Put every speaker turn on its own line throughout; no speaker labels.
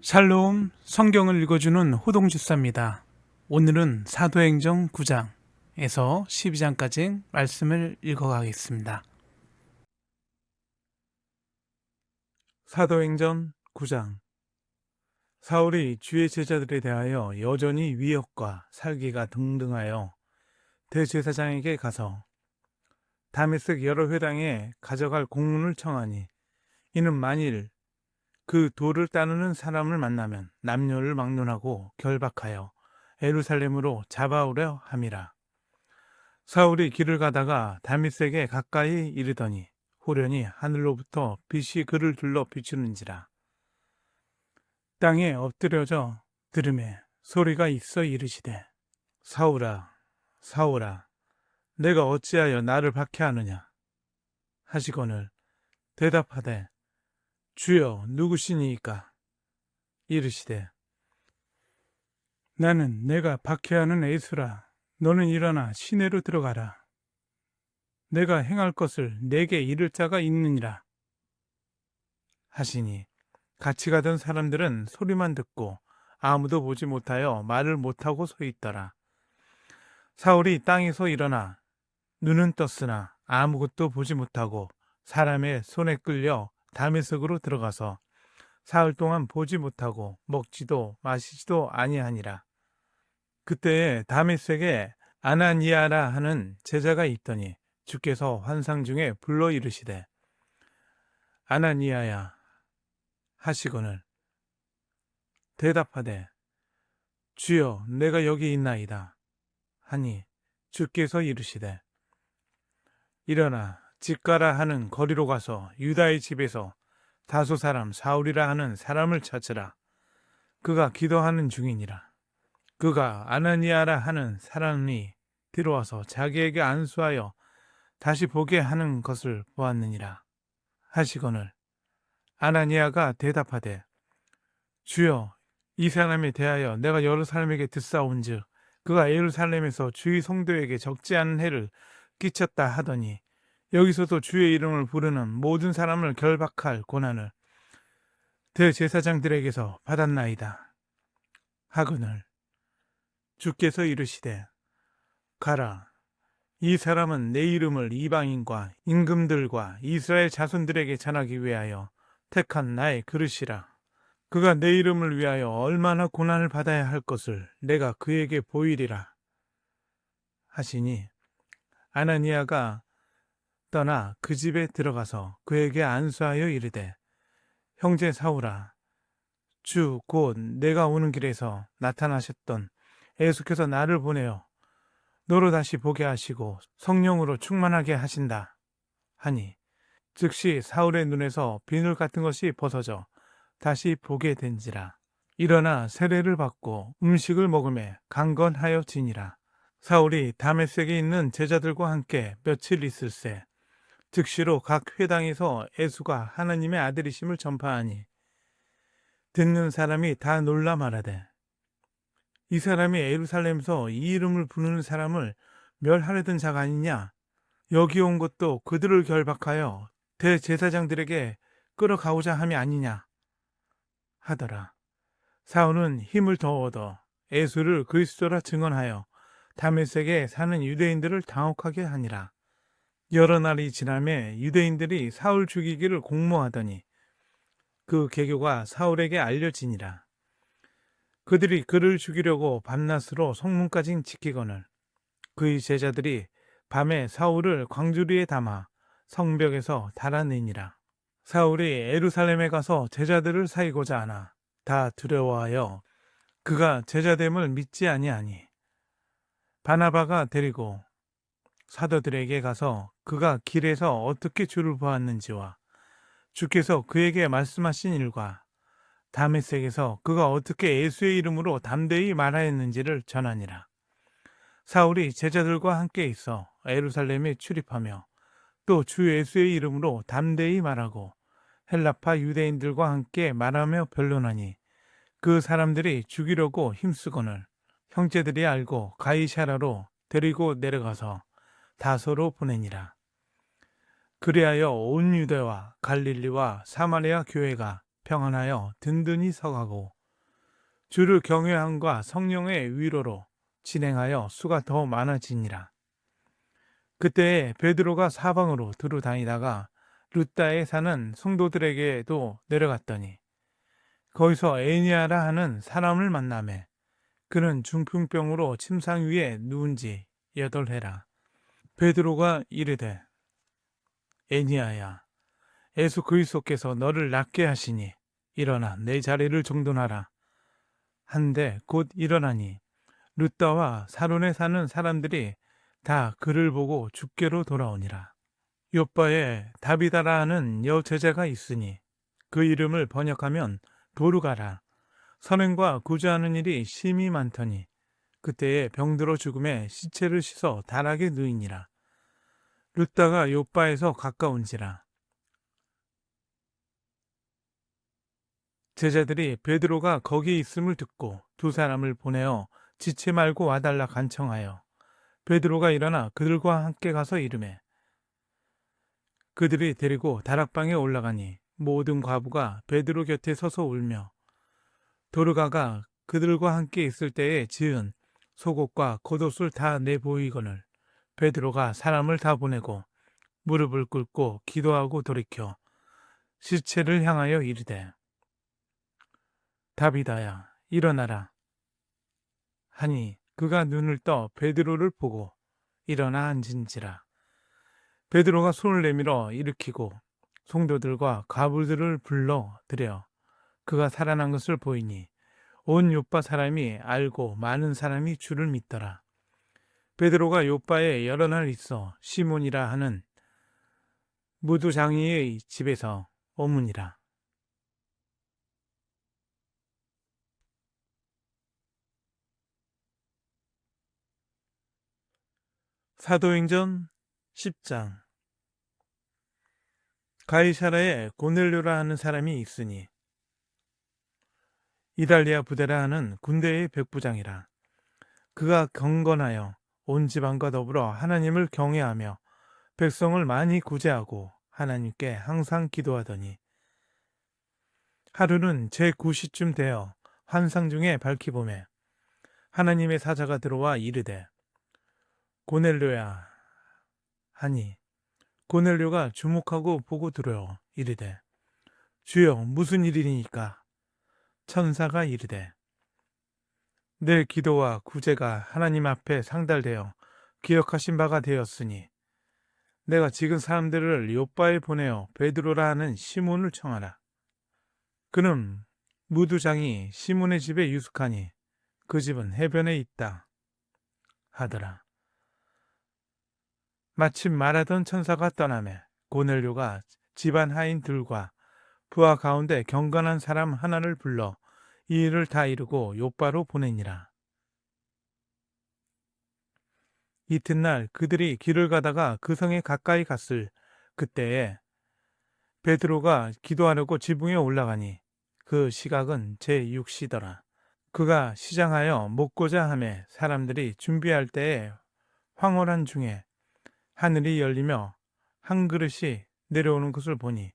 샬롬, 성경을 읽어주는 호동주사입니다. 오늘은 사도행전 9장에서 12장까지 말씀을 읽어가겠습니다. 사도행전 9장. 사울이 주의 제자들에 대하여 여전히 위협과 살기가 등등하여 대제사장에게 가서 다메섹 여러 회당에 가져갈 공문을 청하니, 이는 만일 그 도를 따르는 사람을 만나면 남녀를 막론하고 결박하여 예루살렘으로 잡아오려 함이라. 사울이 길을 가다가 다메섹에 가까이 이르더니 호련히 하늘로부터 빛이 그를 둘러 비추는지라. 땅에 엎드려져 들음에 소리가 있어 이르시되, 사울아, 사울아, 내가 어찌하여 나를 박해하느냐 하시거늘 대답하되, 주여 누구시니이까? 이르시되, 나는 내가 박해하는 예수라. 너는 일어나 시내로 들어가라. 내가 행할 것을 내게 이를 자가 있느니라 하시니, 같이 가던 사람들은 소리만 듣고 아무도 보지 못하여 말을 못하고 서 있더라. 사울이 땅에서 일어나 눈은 떴으나 아무것도 보지 못하고 사람의 손에 끌려 다메섹으로 들어가서 사흘 동안 보지 못하고 먹지도 마시지도 아니하니라. 그때에 다메섹에 아나니아라 하는 제자가 있더니 주께서 환상 중에 불러 이르시되, 아나니아야 하시거늘 대답하되, 주여 내가 여기 있나이다 하니, 주께서 이르시되, 일어나 집가라 하는 거리로 가서 유다의 집에서 다소 사람 사울이라 하는 사람을 찾으라. 그가 기도하는 중이니라. 그가 아나니아라 하는 사람이 들어와서 자기에게 안수하여 다시 보게 하는 것을 보았느니라 하시거늘 아나니아가 대답하되, 주여 이 사람에 대하여 내가 여러 사람에게 듣사온즉 그가 예루살렘에서 주의 성도에게 적지 않은 해를 끼쳤다 하더니 여기서도 주의 이름을 부르는 모든 사람을 결박할 권한을 대제사장들에게서 받았나이다 하거늘 주께서 이르시되, 가라. 이 사람은 내 이름을 이방인과 임금들과 이스라엘 자손들에게 전하기 위하여 택한 나의 그릇이라. 그가 내 이름을 위하여 얼마나 고난을 받아야 할 것을 내가 그에게 보이리라 하시니, 아나니아가 떠나 그 집에 들어가서 그에게 안수하여 이르되, 형제 사울아, 주 곧 내가 오는 길에서 나타나셨던 예수께서 나를 보내어 너로 다시 보게 하시고 성령으로 충만하게 하신다 하니, 즉시 사울의 눈에서 비늘 같은 것이 벗어져 다시 보게 된지라. 일어나 세례를 받고 음식을 먹으매 강건하여 지니라. 사울이 다메섹에 있는 제자들과 함께 며칠 있을새 즉시로 각 회당에서 예수가 하나님의 아들이심을 전파하니, 듣는 사람이 다 놀라 말하되, 이 사람이 예루살렘에서 이 이름을 부르는 사람을 멸하려던 자가 아니냐? 여기 온 것도 그들을 결박하여 대제사장들에게 끌어가고자 함이 아니냐 하더라. 사울은 힘을 더 얻어 예수를 그리스도라 증언하여 다메섹에 사는 유대인들을 당혹하게 하니라. 여러 날이 지나매 유대인들이 사울 죽이기를 공모하더니 그 계교가 사울에게 알려지니라. 그들이 그를 죽이려고 밤낮으로 성문까지 지키거늘 그의 제자들이 밤에 사울을 광주리에 담아 성벽에서 달아내니라. 사울이 예루살렘에 가서 제자들을 사이고자 하나 다 두려워하여 그가 제자됨을 믿지 아니하니, 바나바가 데리고 사도들에게 가서 그가 길에서 어떻게 주를 보았는지와 주께서 그에게 말씀하신 일과 다메섹에서 그가 어떻게 예수의 이름으로 담대히 말하였는지를 전하니라. 사울이 제자들과 함께 있어 예루살렘에 출입하며 또 주 예수의 이름으로 담대히 말하고 헬라파 유대인들과 함께 말하며 변론하니, 그 사람들이 죽이려고 힘쓰거늘 형제들이 알고 가이사라로 데리고 내려가서 다소로 보내니라. 그리하여 온 유대와 갈릴리와 사마리아 교회가 평안하여 든든히 서가고 주를 경외함과 성령의 위로로 진행하여 수가 더 많아지니라. 그때 베드로가 사방으로 두루 다니다가 룻다에 사는 성도들에게도 내려갔더니 거기서 에니아라 하는 사람을 만나매 그는 중풍병으로 침상 위에 누운 지 8해라. 베드로가 이르되 에니아야 예수 그리스도께서 너를 낫게 하시니 일어나 내 자리를 정돈하라 한데 곧 일어나니 룻다와 사론에 사는 사람들이 다 그를 보고 주께로 돌아오니라. 요바에 다비다라 하는 여제자가 있으니 그 이름을 번역하면 도르가라. 선행과 구제하는 일이 심히 많더니 그때에 병들어 죽음에 시체를 씻어 다락에 누이니라. 룻다가 요바에서 가까운지라. 제자들이 베드로가 거기 있음을 듣고 두 사람을 보내어 지체 말고 와달라 간청하여 베드로가 일어나 그들과 함께 가서 이르매 그들이 데리고 다락방에 올라가니 모든 과부가 베드로 곁에 서서 울며 도르가가 그들과 함께 있을 때에 지은 속옷과 겉옷을 다 내보이거늘 베드로가 사람을 다 보내고 무릎을 꿇고 기도하고 돌이켜 시체를 향하여 이르되 다비다야 일어나라 하니 그가 눈을 떠 베드로를 보고 일어나 앉은지라. 베드로가 손을 내밀어 일으키고 성도들과 과부들을 불러 들여 그가 살아난 것을 보이니 온 요빠 사람이 알고 많은 사람이 주를 믿더라. 베드로가 요빠에 여러 날 있어 시몬이라 하는 무두장이의 집에서 어문이라. 사도행전 10장. 가이사라에 고넬료라 하는 사람이 있으니 이달리아 부대라 하는 군대의 백부장이라. 그가 경건하여 온 지방과 더불어 하나님을 경외하며 백성을 많이 구제하고 하나님께 항상 기도하더니 하루는 제9시쯤 되어 환상 중에 밝히 보매 하나님의 사자가 들어와 이르되 고넬료야 하니 고넬료가 주목하고 보고 들어 이르되 주여 무슨 일이니까? 천사가 이르되 내 기도와 구제가 하나님 앞에 상달되어 기억하신 바가 되었으니 내가 지금 사람들을 요바에 보내어 베드로라 하는 시몬을 청하라. 그는 무두장이 시몬의 집에 유숙하니 그 집은 해변에 있다 하더라. 마침 말하던 천사가 떠나매 고넬료가 집안 하인들과 부하 가운데 경건한 사람 하나를 불러 이 일을 다 이루고 요바로 보내니라. 이튿날 그들이 길을 가다가 그 성에 가까이 갔을 그때에 베드로가 기도하려고 지붕에 올라가니 그 시각은 제6시더라. 그가 시장하여 먹고자 하매 사람들이 준비할 때에 황홀한 중에 하늘이 열리며 한 그릇이 내려오는 것을 보니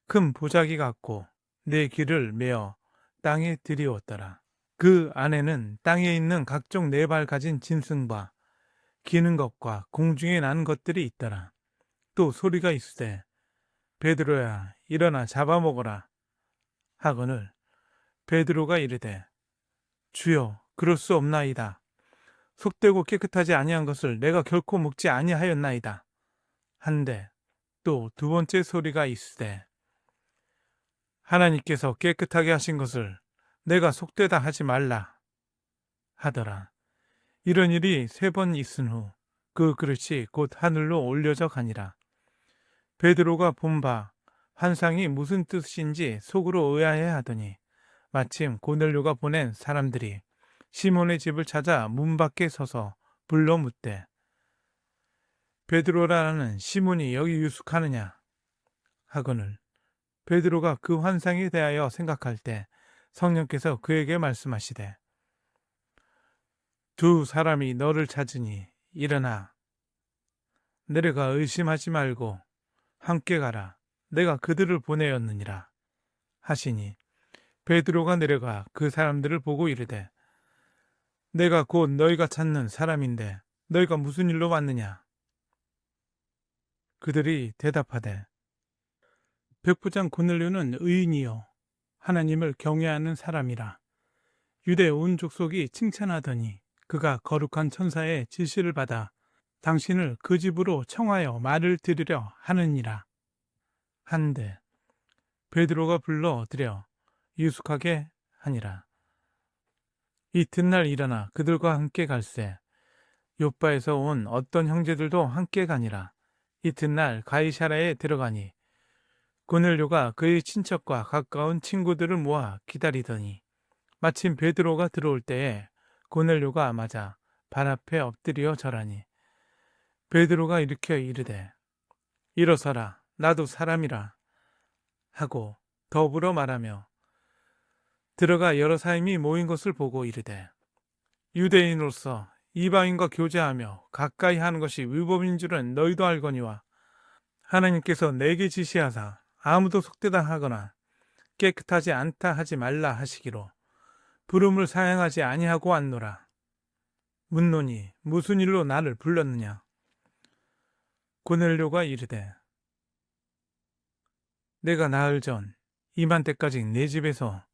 큰 보자기 같고 네 길을 메어 땅에 들이었더라. 그 안에는 땅에 있는 각종 네 발 가진 짐승과 기는 것과 공중에 난 것들이 있더라. 또 소리가 있으되 베드로야 일어나 잡아먹어라 하거늘 베드로가 이르되 주여 그럴 수 없나이다. 속되고 깨끗하지 아니한 것을 내가 결코 먹지 아니하였나이다. 한데 또 두 번째 소리가 있으되 하나님께서 깨끗하게 하신 것을 내가 속되다 하지 말라 하더라. 이런 일이 3번 있은 후 그 그릇이 곧 하늘로 올려져 가니라. 베드로가 본 바 환상이 무슨 뜻인지 속으로 의아해 하더니 마침 고넬료가 보낸 사람들이 시몬의 집을 찾아 문 밖에 서서 불러 묻되 베드로라는 시몬이 여기 유숙하느냐 하거늘 베드로가 그 환상에 대하여 생각할 때 성령께서 그에게 말씀하시되 두 사람이 너를 찾으니 일어나 내려가 의심하지 말고 함께 가라. 내가 그들을 보내었느니라 하시니 베드로가 내려가 그 사람들을 보고 이르되 내가 곧 너희가 찾는 사람인데 너희가 무슨 일로 왔느냐? 그들이 대답하되 백부장 고넬료는 의인이요 하나님을 경외하는 사람이라. 유대 온 족속이 칭찬하더니 그가 거룩한 천사의 지시를 받아 당신을 그 집으로 청하여 말을 들으려 하느니라. 한데 베드로가 불러 들여 유숙하게 하니라. 이튿날 일어나 그들과 함께 갈새 욥바에서 온 어떤 형제들도 함께 가니라. 이튿날 가이사랴에 들어가니 고넬료가 그의 친척과 가까운 친구들을 모아 기다리더니 마침 베드로가 들어올 때에 고넬료가 맞아 발 앞에 엎드려 절하니 베드로가 일으켜 이르되 일어서라 나도 사람이라 하고 더불어 말하며 들어가 여러 사람이 모인 것을 보고 이르되 유대인으로서 이방인과 교제하며 가까이 하는 것이 율법인 줄은 너희도 알거니와 하나님께서 내게 지시하사 아무도 속되다 하거나 깨끗하지 않다 하지 말라 하시기로 부름을 사양하지 아니하고 왔노라. 묻노니 무슨 일로 나를 불렀느냐? 고넬료가 이르되 내가 나흘 전 이맘때까지 내 집에서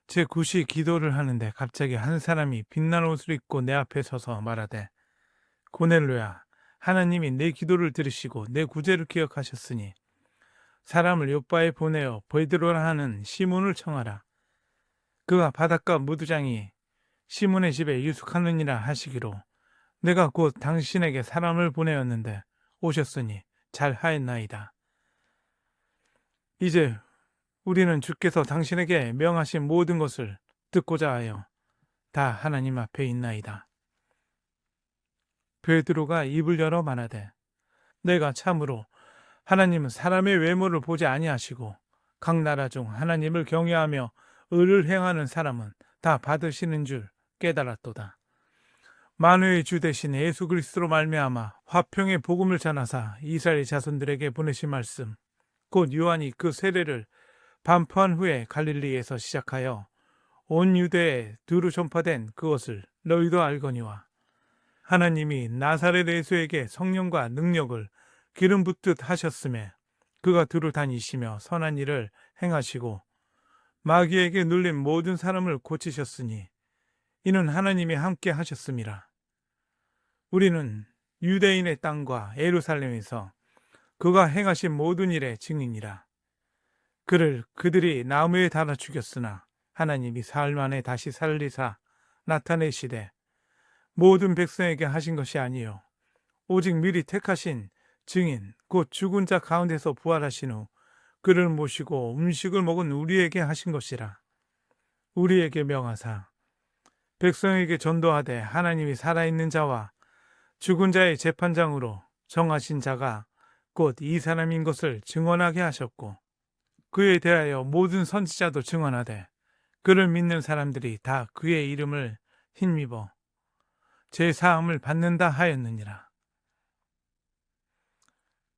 제 굿이 기도를 하는데 갑자기 한 사람이 빛난 옷을 입고 내 앞에 서서 말하되 고넬료야 하나님이 내 기도를 들으시고 내 구제를 기억하셨으니 사람을 욥바에 보내어 베드로라 하는 시몬을 청하라. 그가 바닷가 무두장이 시몬의 집에 유숙하느니라 하시기로 내가 곧 당신에게 사람을 보내었는데 오셨으니 잘 하였나이다. 이제 우리는 주께서 당신에게 명하신 모든 것을 듣고자 하여 다 하나님 앞에 있나이다. 베드로가 입을 열어 말하되 내가 참으로 하나님은 사람의 외모를 보지 아니하시고 각 나라 중 하나님을 경외하며 의를 행하는 사람은 다 받으시는 줄 깨달았도다. 만유의 주 대신 예수 그리스도로 말미암아 화평의 복음을 전하사 이스라엘 자손들에게 보내신 말씀 곧 요한이 그 세례를 반포한 후에 갈릴리에서 시작하여 온 유대에 두루 전파된 그것을 너희도 알거니와 하나님이 나사렛 예수에게 성령과 능력을 기름 붓듯 하셨음에 그가 두루 다니시며 선한 일을 행하시고 마귀에게 눌린 모든 사람을 고치셨으니 이는 하나님이 함께 하셨음이라. 우리는 유대인의 땅과 예루살렘에서 그가 행하신 모든 일의 증인이라. 그를 그들이 나무에 달아 죽였으나 하나님이 사흘 만에 다시 살리사 나타내시되 모든 백성에게 하신 것이 아니요 오직 미리 택하신 증인 곧 죽은 자 가운데서 부활하신 후 그를 모시고 음식을 먹은 우리에게 하신 것이라. 우리에게 명하사 백성에게 전도하되 하나님이 살아있는 자와 죽은 자의 재판장으로 정하신 자가 곧 이 사람인 것을 증언하게 하셨고 그에 대하여 모든 선지자도 증언하되 그를 믿는 사람들이 다 그의 이름을 힘입어 제사함을 받는다 하였느니라.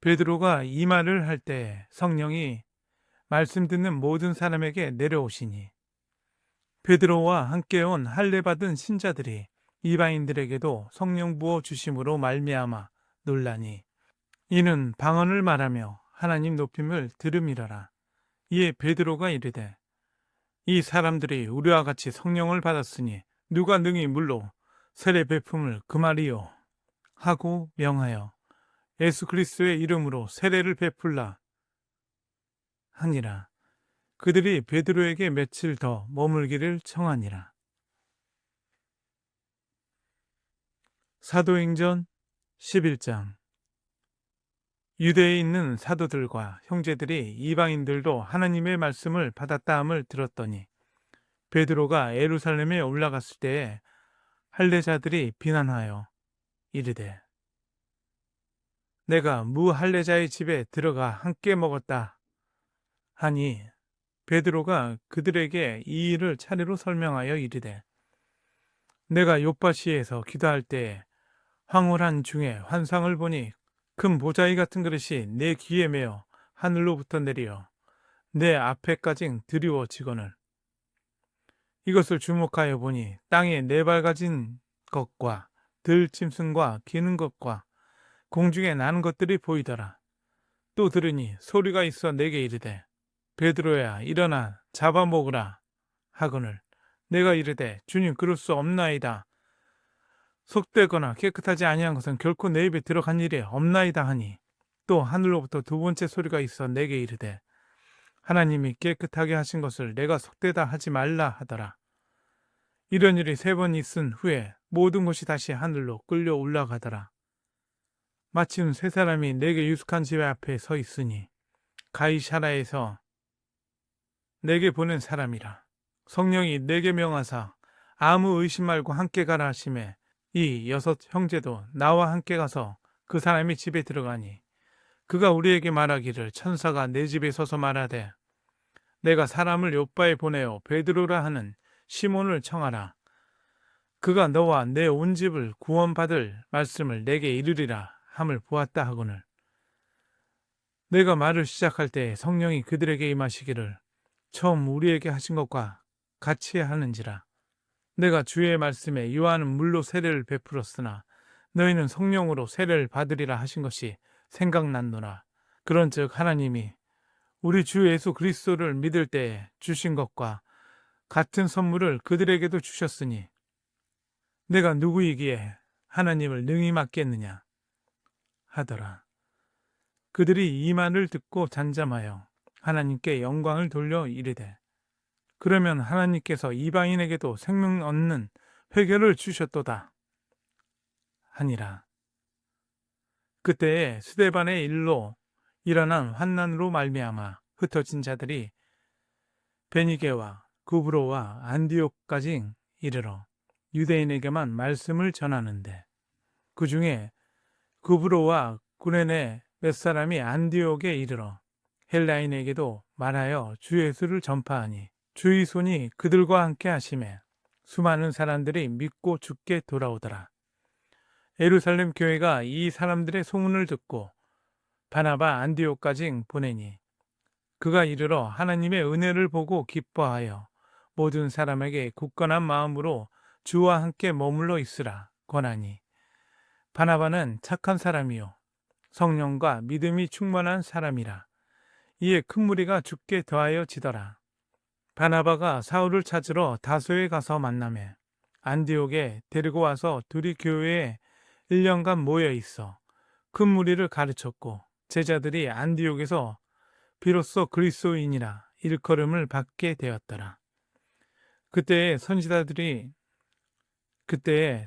베드로가 이 말을 할 때 성령이 말씀 듣는 모든 사람에게 내려오시니 베드로와 함께 온 할례 받은 신자들이 이방인들에게도 성령 부어 주심으로 말미암아 놀라니 이는 방언을 말하며 하나님 높임을 들음이러라. 이에 베드로가 이르되 이 사람들이 우리와 같이 성령을 받았으니 누가 능히 물로 세례 베품을 금하리요 하고 명하여 예수 그리스도의 이름으로 세례를 베풀라 하니라. 그들이 베드로에게 며칠 더 머물기를 청하니라. 사도행전 11장. 유대에 있는 사도들과 형제들이 이방인들도 하나님의 말씀을 받았다 함을 들었더니 베드로가 예루살렘에 올라갔을 때에 할례자들이 비난하여 이르되 내가 무할례자의 집에 들어가 함께 먹었다 하니 베드로가 그들에게 이 일을 차례로 설명하여 이르되 내가 요파시에서 기도할 때에 황홀한 중에 환상을 보니 큰 보자기 같은 그릇이 내 귀에 매어 하늘로부터 내려 내 앞에까지 드리워지거늘 이것을 주목하여 보니 땅에 네 발 가진 것과 들짐승과 기는 것과 공중에 나는 것들이 보이더라. 또 들으니 소리가 있어 내게 이르되 베드로야 일어나 잡아먹으라 하거늘 내가 이르되 주님 그럴 수 없나이다. 속되거나 깨끗하지 아니한 것은 결코 내 입에 들어간 일이 없나이다 하니 또 하늘로부터 두 번째 소리가 있어 내게 이르되 하나님이 깨끗하게 하신 것을 내가 속되다 하지 말라 하더라. 이런 일이 세 번 있은 후에 모든 것이 다시 하늘로 끌려 올라가더라. 마침 세 사람이 내게 유숙한 집 앞에 서 있으니 가이사라에서 내게 보낸 사람이라. 성령이 내게 명하사 아무 의심 말고 함께 가라 하심에 이 여섯 형제도 나와 함께 가서 그 사람이 집에 들어가니 그가 우리에게 말하기를 천사가 내 집에 서서 말하되 내가 사람을 요바에 보내어 베드로라 하는 시몬을 청하라. 그가 너와 내 온 집을 구원받을 말씀을 내게 이르리라 함을 보았다 하거늘 내가 말을 시작할 때 성령이 그들에게 임하시기를 처음 우리에게 하신 것과 같이 하는지라. 내가 주의 말씀에 요한은 물로 세례를 베풀었으나 너희는 성령으로 세례를 받으리라 하신 것이 생각났노라. 그런즉 하나님이 우리 주 예수 그리스도를 믿을 때에 주신 것과 같은 선물을 그들에게도 주셨으니 내가 누구이기에 하나님을 능히 맡겠느냐 하더라. 그들이 이 말을 듣고 잠잠하여 하나님께 영광을 돌려 이르되 그러면 하나님께서 이방인에게도 생명 얻는 회개를 주셨도다 하니라. 그때에 스데반의 일로 일어난 환난으로 말미암아 흩어진 자들이 베니게와 구브로와 안디옥까지 이르러 유대인에게만 말씀을 전하는데 그 중에 구브로와 구레네 몇 사람이 안디옥에 이르러 헬라인에게도 말하여 주 예수를 전파하니 주의 손이 그들과 함께 하심에 수많은 사람들이 믿고 주께 돌아오더라. 예루살렘 교회가 이 사람들의 소문을 듣고 바나바 안디옥까지 보내니 그가 이르러 하나님의 은혜를 보고 기뻐하여 모든 사람에게 굳건한 마음으로 주와 함께 머물러 있으라 권하니 바나바는 착한 사람이요 성령과 믿음이 충만한 사람이라. 이에 큰 무리가 주께 더하여 지더라. 바나바가 사울을 찾으러 다소에 가서 만나매 안디옥에 데리고 와서 둘이 교회에 1년간 모여 있어 큰 무리를 가르쳤고 제자들이 안디옥에서 비로소 그리스도인이라 일컬음을 받게 되었더라. 그때에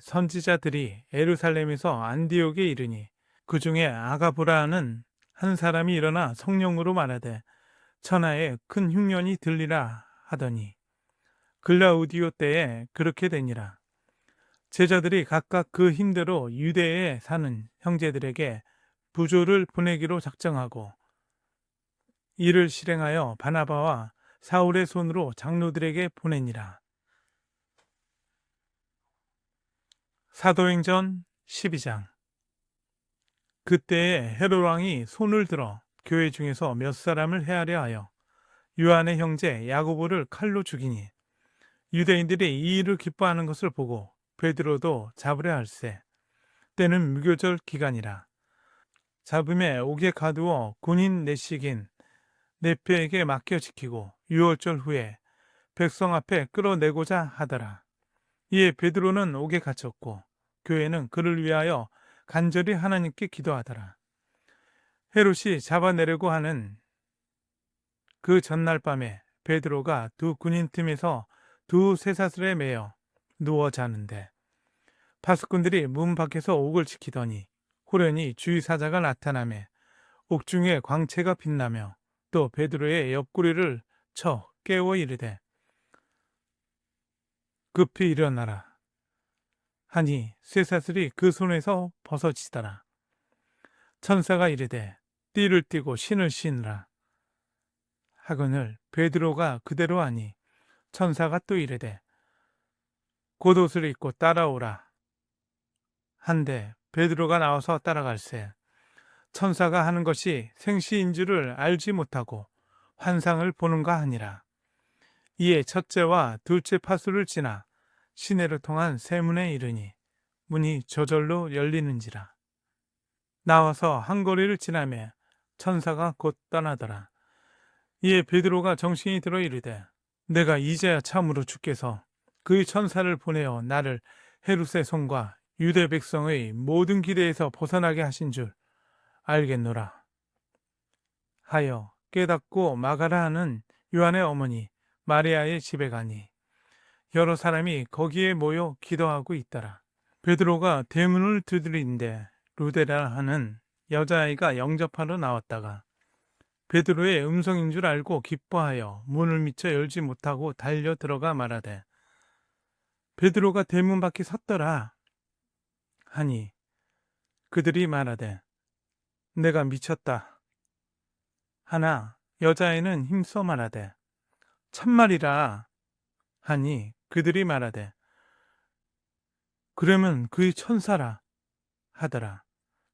선지자들이 예루살렘에서 안디옥에 이르니 그 중에 아가보라는 한 사람이 일어나 성령으로 말하되 천하에 큰 흉년이 들리라 하더니 글라우디오 때에 그렇게 되니라. 제자들이 각각 그 힘대로 유대에 사는 형제들에게 부조를 보내기로 작정하고 이를 실행하여 바나바와 사울의 손으로 장로들에게 보내니라. 사도행전 12장. 그때에 헤롯 왕이 손을 들어 교회 중에서 몇 사람을 해하려 하여 요한의 형제 야고보를 칼로 죽이니 유대인들이 이 일을 기뻐하는 것을 보고 베드로도 잡으려 할세. 때는 무교절 기간이라. 잡음에 옥에 가두어 군인 내식인 네페에게 맡겨 지키고 유월절 후에 백성 앞에 끌어내고자 하더라. 이에 베드로는 옥에 갇혔고 교회는 그를 위하여 간절히 하나님께 기도하더라. 헤롯이 잡아내려고 하는 그 전날 밤에 베드로가 두 군인 틈에서 두 쇠사슬에 매여 누워 자는데 파수꾼들이 문 밖에서 옥을 지키더니 호련히 주의 사자가 나타나매 옥중에 광채가 빛나며 또 베드로의 옆구리를 쳐 깨워 이르되 급히 일어나라 하니 쇠사슬이 그 손에서 벗어지더라. 천사가 이르되 띠를 띠고 신을 신으라 하거늘 베드로가 그대로 하니 천사가 또 이르되 겉옷을 입고 따라오라 한데 베드로가 나와서 따라갈새 천사가 하는 것이 생시인 줄을 알지 못하고 환상을 보는가 하니라. 이에 첫째와 둘째 파수를 지나 시내를 통한 세문에 이르니 문이 저절로 열리는지라. 나와서 한 거리를 지나며 천사가 곧 떠나더라. 이에 베드로가 정신이 들어 이르되 내가 이제야 참으로 주께서 그의 천사를 보내어 나를 헤롯의 손과 유대 백성의 모든 기대에서 벗어나게 하신 줄 알겠노라 하여 깨닫고 마가라 하는 요한의 어머니 마리아의 집에 가니 여러 사람이 거기에 모여 기도하고 있더라. 베드로가 대문을 두드리는데 루데라 하는 여자아이가 영접하러 나왔다가 베드로의 음성인 줄 알고 기뻐하여 문을 미처 열지 못하고 달려 들어가 말하되 베드로가 대문 밖에 섰더라 하니 그들이 말하되 내가 미쳤다 하나 여자애는 힘써 말하되 참말이라 하니 그들이 말하되 그러면 그의 천사라 하더라.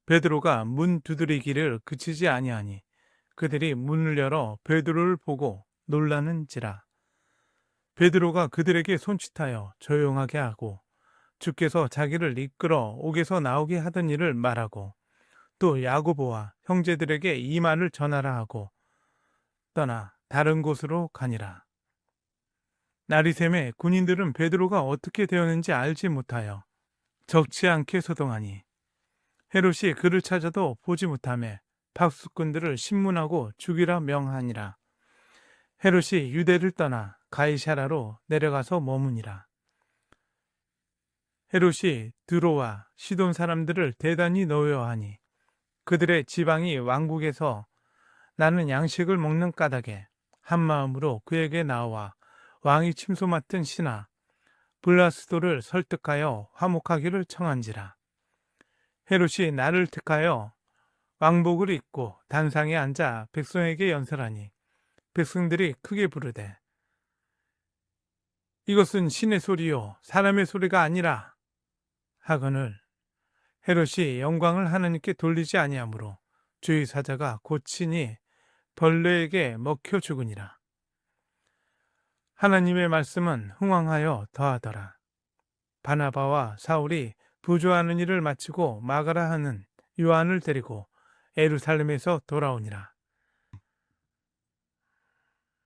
베드로가 문 두드리기를 그치지 아니하니 그들이 문을 열어 베드로를 보고 놀라는지라. 베드로가 그들에게 손짓하여 조용하게 하고 주께서 자기를 이끌어 옥에서 나오게 하던 일을 말하고 또 야고보와 형제들에게 이 말을 전하라 하고 떠나 다른 곳으로 가니라. 날이 새매 군인들은 베드로가 어떻게 되었는지 알지 못하여 적지 않게 소동하니 헤롯이 그를 찾아도 보지 못하며 박수꾼들을 신문하고 죽이라 명하니라. 헤롯이 유대를 떠나 가이사라로 내려가서 머무니라. 헤롯이 드로와 시돈 사람들을 대단히 노여하니 그들의 지방이 왕국에서 나는 양식을 먹는 까닭에 한 마음으로 그에게 나와 왕이 침소 맡은 신하 블라스도를 설득하여 화목하기를 청한지라. 헤롯이 나를 택하여 왕복을 입고 단상에 앉아 백성에게 연설하니 백성들이 크게 부르되 이것은 신의 소리요 사람의 소리가 아니라 하거늘 헤롯이 영광을 하나님께 돌리지 아니하므로 주의 사자가 고치니 벌레에게 먹혀 죽으니라. 하나님의 말씀은 흥왕하여 더하더라. 바나바와 사울이 부조하는 일을 마치고 마가라 하는 요한을 데리고 예루살렘에서 돌아오니라.